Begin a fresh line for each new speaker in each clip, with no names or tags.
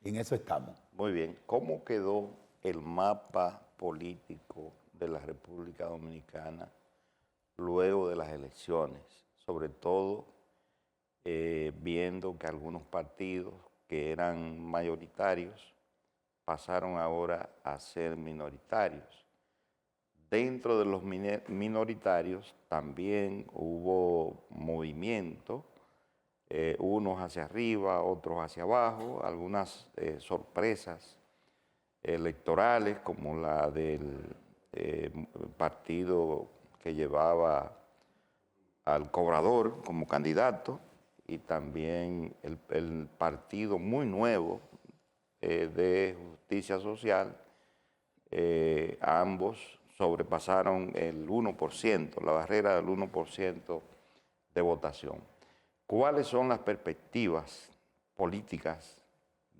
Y en eso estamos.
Muy bien. ¿Cómo quedó el mapa político de la República Dominicana luego de las elecciones? Sobre todo viendo que algunos partidos que eran mayoritarios pasaron ahora a ser minoritarios. Dentro de los minoritarios también hubo movimiento, unos hacia arriba, otros hacia abajo, algunas sorpresas electorales como la del partido que llevaba al Cobrador como candidato y también el partido muy nuevo de Justicia Social. Ambos sobrepasaron el 1%, la barrera del 1% de votación. ¿Cuáles son las perspectivas políticas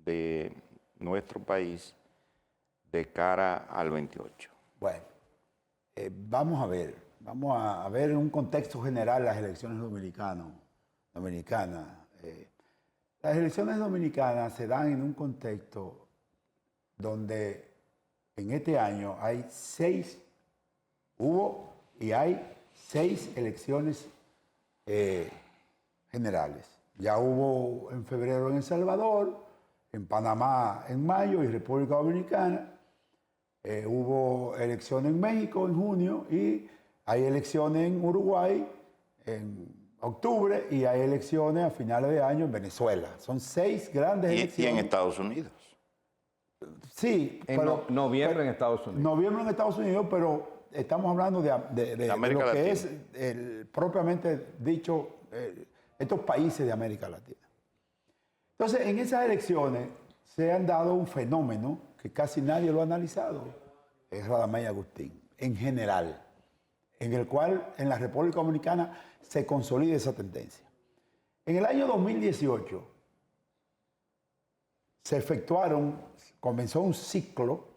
de nuestro país de cara al 28?
Bueno, vamos a ver en un contexto general las elecciones dominicanas. Las elecciones dominicanas se dan en un contexto donde en este año hay hubo y hay 6 elecciones generales. Ya hubo en febrero en El Salvador, en Panamá en mayo y República Dominicana. Hubo elecciones en México en junio y hay elecciones en Uruguay en octubre y hay elecciones a finales de año en Venezuela. Son 6 grandes elecciones.
¿Y en Estados Unidos?
Sí,
pero noviembre en Estados Unidos.
Noviembre en Estados Unidos, pero estamos hablando de
América
lo que
Latina.
es propiamente dicho estos países de América Latina. Entonces, en esas elecciones se han dado un fenómeno que casi nadie lo ha analizado, es Radamés Agustín, en general, en el cual en la República Dominicana se consolida esa tendencia. En el año 2018 comenzó un ciclo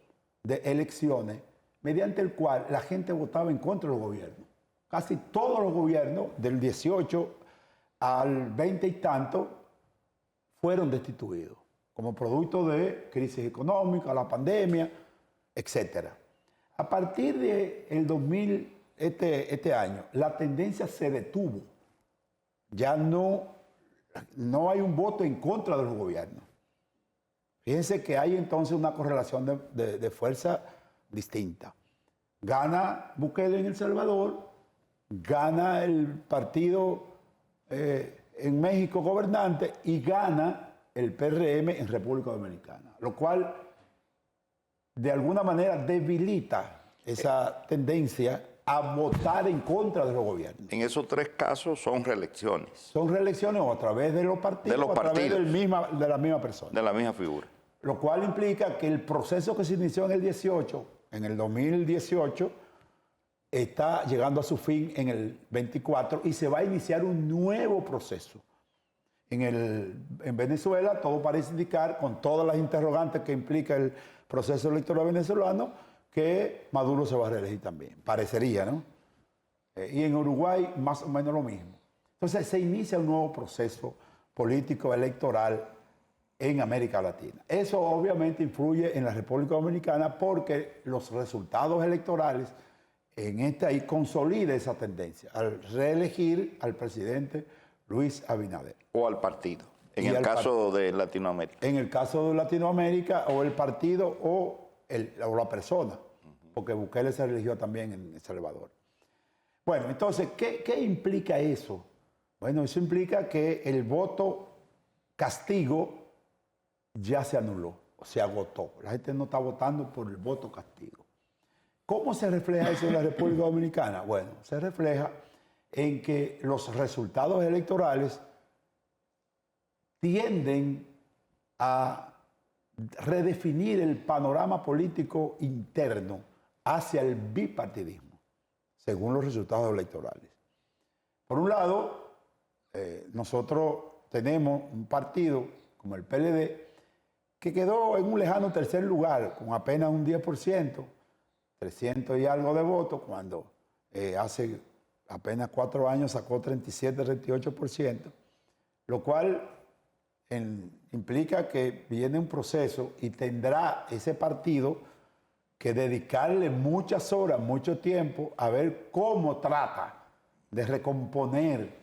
de elecciones mediante el cual la gente votaba en contra del gobierno. Casi todos los gobiernos del 18 al 20 y tanto fueron destituidos como producto de crisis económica, la pandemia, etc. A partir del 2000, este año, la tendencia se detuvo. Ya no hay un voto en contra de los gobiernos. Fíjense que hay entonces una correlación de fuerza distinta. Gana Bukele en El Salvador, gana el partido en México gobernante y gana el PRM en República Dominicana, lo cual de alguna manera debilita esa tendencia a votar en contra de los gobiernos.
En esos 3 casos son reelecciones.
Son reelecciones o a través de los partidos, o a través de la misma persona.
De la misma figura.
Lo cual implica que el proceso que se inició en el 18, en el 2018, está llegando a su fin en el 24 y se va a iniciar un nuevo proceso. En Venezuela todo parece indicar, con todas las interrogantes que implica el proceso electoral venezolano, que Maduro se va a reelegir también. Parecería, ¿no? Y en Uruguay más o menos lo mismo. Entonces se inicia un nuevo proceso político electoral en América Latina. Eso obviamente influye en la República Dominicana porque los resultados electorales en ahí consolida esa tendencia al reelegir al presidente Luis Abinader.
O al partido, en el caso de Latinoamérica.
En el caso de Latinoamérica, o el partido o la persona, porque Bukele se religió también en El Salvador. Bueno, entonces, ¿qué implica eso? Bueno, eso implica que el voto castigo ya se anuló, o se agotó. La gente no está votando por el voto castigo. ¿Cómo se refleja eso en la República Dominicana? Bueno, se refleja en que los resultados electorales tienden a redefinir el panorama político interno hacia el bipartidismo, según los resultados electorales. Por un lado, nosotros tenemos un partido como el PLD que quedó en un lejano tercer lugar con apenas un 10%, 300 y algo de votos, cuando hace apenas 4 años sacó 37, 38%, lo cual implica que viene un proceso y tendrá ese partido que dedicarle muchas horas, mucho tiempo a ver cómo trata de recomponer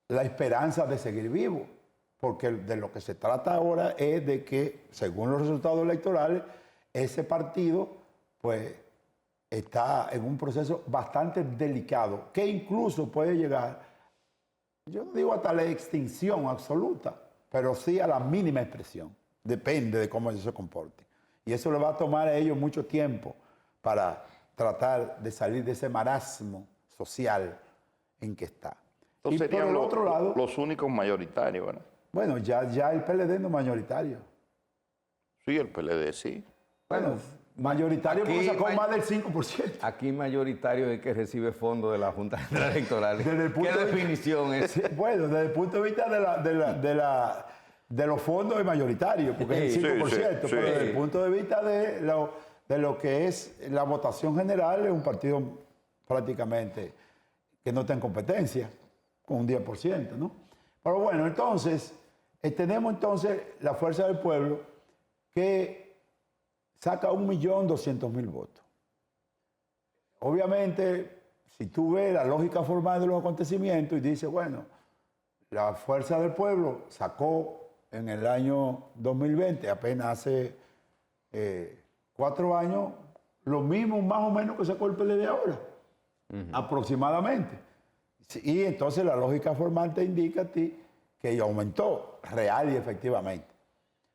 la esperanza de seguir vivo. Porque de lo que se trata ahora es de que, según los resultados electorales, ese partido pues está en un proceso bastante delicado, que incluso puede llegar, yo no digo hasta la extinción absoluta, pero sí a la mínima expresión. Depende de cómo ellos se comporten. Y eso le va a tomar a ellos mucho tiempo para tratar de salir de ese marasmo social en que está.
Entonces
y por
serían
el otro lado,
los únicos mayoritarios, ¿verdad?
bueno, ya el PLD no es mayoritario.
Sí, el PLD sí.
Bueno, mayoritario porque
aquí
sacó más del 5%.
Aquí mayoritario es el que recibe fondos de la Junta Central Electoral.
Desde el punto
¿Qué
de
definición es?
Sí, bueno, desde el punto de vista de los fondos es mayoritario, porque es el 5%,
sí,
pero desde
sí.
el punto de vista de lo que es la votación general, es un partido prácticamente que no está en competencia, con un 10%, ¿no? Pero bueno, entonces, tenemos entonces la Fuerza del Pueblo que saca 1.200.000 votos. Obviamente, si tú ves la lógica formal de los acontecimientos y dices, bueno, la Fuerza del Pueblo sacó en el año 2020, apenas hace 4 años, lo mismo más o menos que sacó el PLD ahora, aproximadamente. Y entonces la lógica formal te indica a ti que aumentó real y efectivamente.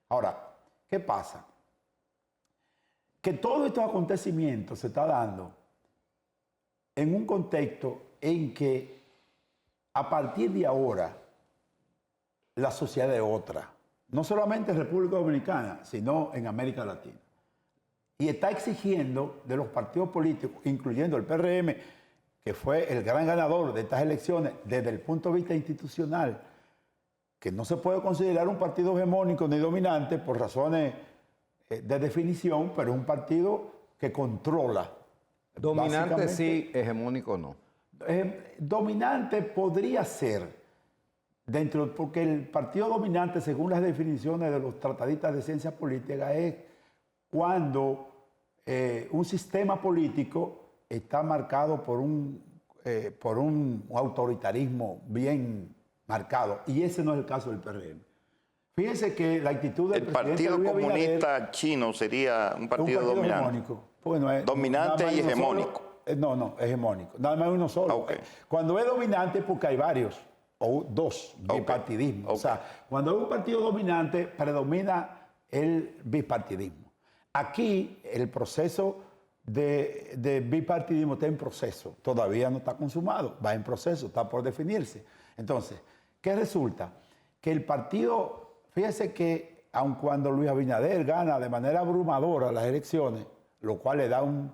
Ahora, ¿qué pasa? Que todos estos acontecimientos se está dando en un contexto en que a partir de ahora la sociedad es otra, no solamente en República Dominicana, sino en América Latina. Y está exigiendo de los partidos políticos, incluyendo el PRM, que fue el gran ganador de estas elecciones desde el punto de vista institucional, que no se puede considerar un partido hegemónico ni dominante por razones de definición, pero es un partido que controla.
Dominante sí, hegemónico no.
Dominante podría ser, porque el partido dominante, según las definiciones de los tratadistas de ciencia política, es cuando un sistema político está marcado por un autoritarismo bien marcado. Y ese no es el caso del PRM. Fíjense que la actitud del presidente
Partido
Luis Abinader,
Comunista Chino sería un partido dominante.
hegemónico. Bueno,
Dominante y hegemónico.
No, hegemónico. Nada más uno solo.
Okay.
Cuando es dominante, porque hay varios, o dos, bipartidismo. O sea, cuando es un partido dominante, predomina el bipartidismo. Aquí, el proceso de bipartidismo está en proceso. Todavía no está consumado, va en proceso, está por definirse. Entonces, ¿qué resulta? Que el partido, fíjese que aun cuando Luis Abinader gana de manera abrumadora las elecciones, lo cual le da un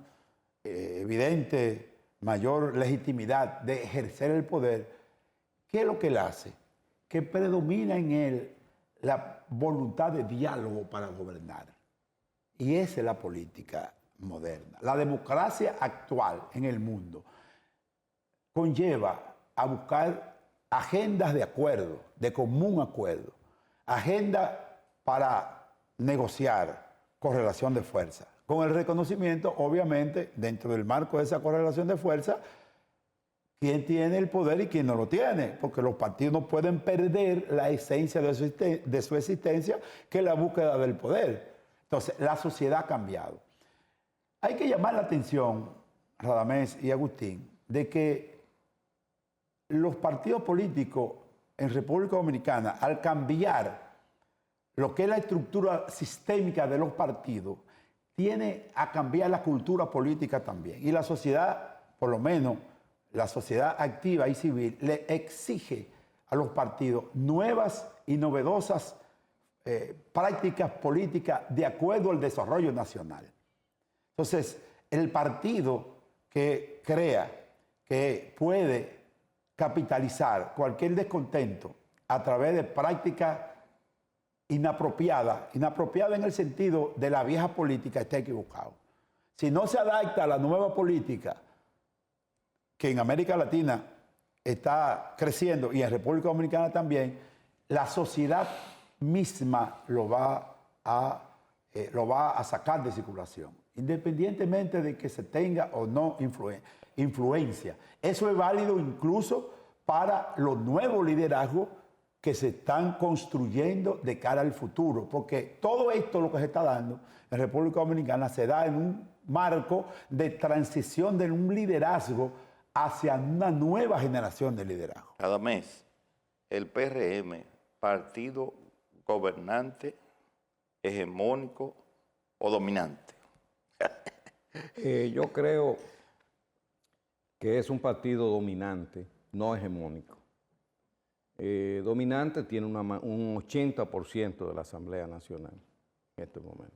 evidente mayor legitimidad de ejercer el poder, ¿qué es lo que él hace? Que predomina en él la voluntad de diálogo para gobernar. Y esa es la política moderna. La democracia actual en el mundo conlleva a buscar agendas de acuerdo, de común acuerdo, agenda para negociar correlación de fuerza, con el reconocimiento, obviamente, dentro del marco de esa correlación de fuerza, quién tiene el poder y quién no lo tiene, porque los partidos no pueden perder la esencia de su existencia, que es la búsqueda del poder. Entonces, la sociedad ha cambiado. Hay que llamar la atención, Radamés y Agustín, de que los partidos políticos en República Dominicana, al cambiar lo que es la estructura sistémica de los partidos, tiene a cambiar la cultura política también. Y la sociedad, por lo menos la sociedad activa y civil, le exige a los partidos nuevas y novedosas prácticas políticas de acuerdo al desarrollo nacional. Entonces, el partido que crea que puede capitalizar cualquier descontento a través de prácticas inapropiadas en el sentido de la vieja política, está equivocado. Si no se adapta a la nueva política que en América Latina está creciendo y en República Dominicana también, la sociedad misma lo va a sacar de circulación, independientemente de que se tenga o no influencia. Eso es válido incluso para los nuevos liderazgos que se están construyendo de cara al futuro, porque todo esto lo que se está dando en República Dominicana se da en un marco de transición de un liderazgo hacia una nueva generación de liderazgo.
Cada mes, el PRM, partido gobernante, hegemónico o dominante.
Yo creo que es un partido dominante, no hegemónico. Dominante tiene un 80% de la Asamblea Nacional en este momento.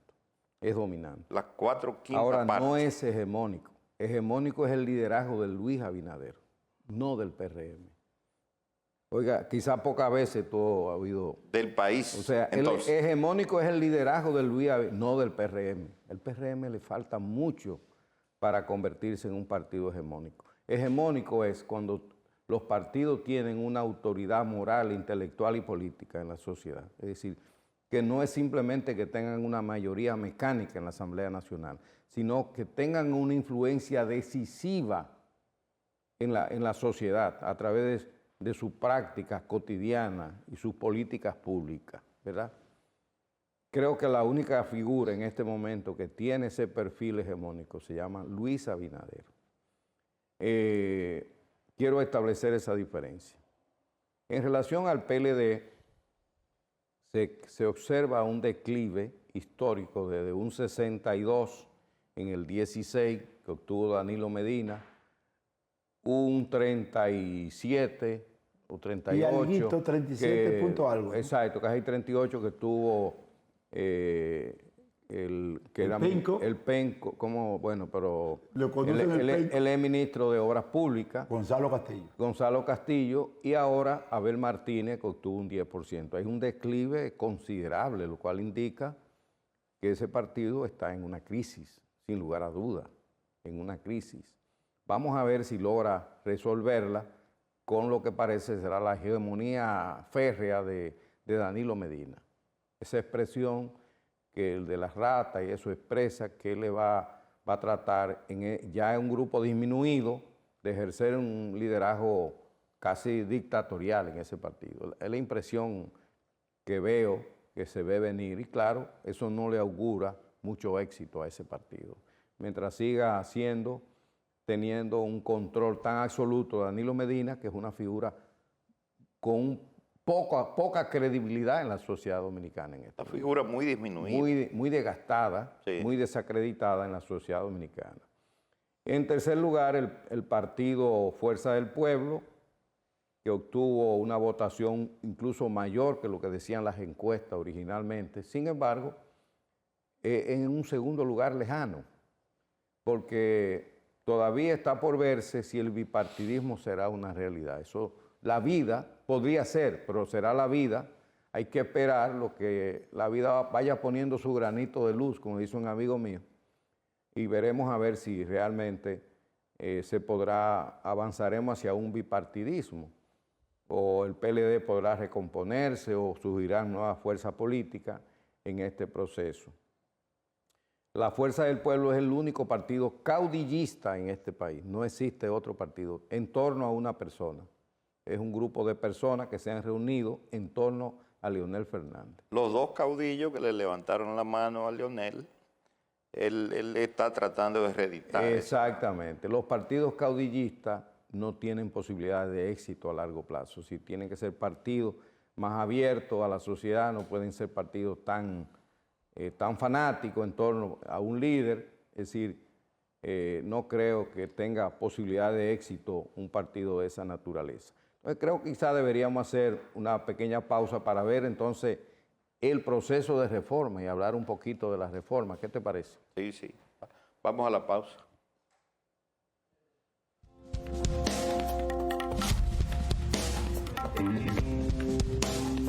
Es dominante.
Las 4/5
Ahora,
partes.
no es hegemónico. Hegemónico es el liderazgo de Luis Abinader, no del PRM. Oiga, quizá pocas veces todo ha habido...
Del país.
O sea,
entonces,
el hegemónico es el liderazgo de Luis Abinader, no del PRM. El PRM le falta mucho para convertirse en un partido hegemónico. Hegemónico es cuando los partidos tienen una autoridad moral, intelectual y política en la sociedad. Es decir, que no es simplemente que tengan una mayoría mecánica en la Asamblea Nacional, sino que tengan una influencia decisiva en la sociedad a través de sus prácticas cotidianas y sus políticas públicas, ¿verdad? Creo que la única figura en este momento que tiene ese perfil hegemónico se llama Luis Abinader. Quiero establecer esa diferencia. En relación al PLD, se observa un declive histórico desde un 62 en el 16, que obtuvo Danilo Medina, un 37 o 38.
Y alguito, 37 punto algo, ¿no?
Exacto, casi 38 que tuvo el
Penco.
El Penco, como, bueno, pero
Lo conocen el Penco.
él es ministro de Obras Públicas,
Gonzalo
Castillo, y ahora Abel Martínez, que obtuvo un 10%. Hay un declive considerable, lo cual indica que ese partido está en una crisis, sin lugar a duda, en una crisis. Vamos a ver si logra resolverla con lo que parece será la hegemonía férrea de Danilo Medina. Esa expresión que el de las ratas y eso expresa que él le va a tratar ya en un grupo disminuido de ejercer un liderazgo casi dictatorial en ese partido. Es la impresión que veo que se ve venir y claro, eso no le augura mucho éxito a ese partido. Mientras siga teniendo un control tan absoluto de Danilo Medina, que es una figura con poca credibilidad en la sociedad dominicana. En
una figura muy disminuida.
Muy desgastada, sí, muy desacreditada en la sociedad dominicana. En tercer lugar, el partido Fuerza del Pueblo, que obtuvo una votación incluso mayor que lo que decían las encuestas originalmente. Sin embargo, en un segundo lugar lejano, porque todavía está por verse si el bipartidismo será una realidad. Eso, la vida podría ser, pero será la vida. Hay que esperar lo que la vida vaya poniendo su granito de luz, como dice un amigo mío, y veremos a ver si realmente avanzaremos hacia un bipartidismo, o el PLD podrá recomponerse o surgirán nuevas fuerzas políticas en este proceso. La Fuerza del Pueblo es el único partido caudillista en este país. No existe otro partido en torno a una persona. Es un grupo de personas que se han reunido en torno a Leonel Fernández.
Los dos caudillos que le levantaron la mano a Leonel, él está tratando de reeditar.
Exactamente. Los partidos caudillistas no tienen posibilidades de éxito a largo plazo. Si tienen que ser partidos más abiertos a la sociedad, no pueden ser partidos tan fanático en torno a un líder, es decir, no creo que tenga posibilidad de éxito un partido de esa naturaleza. Entonces creo que quizá deberíamos hacer una pequeña pausa para ver entonces el proceso de reforma y hablar un poquito de las reformas. ¿Qué te parece?
Sí. Vamos a la pausa.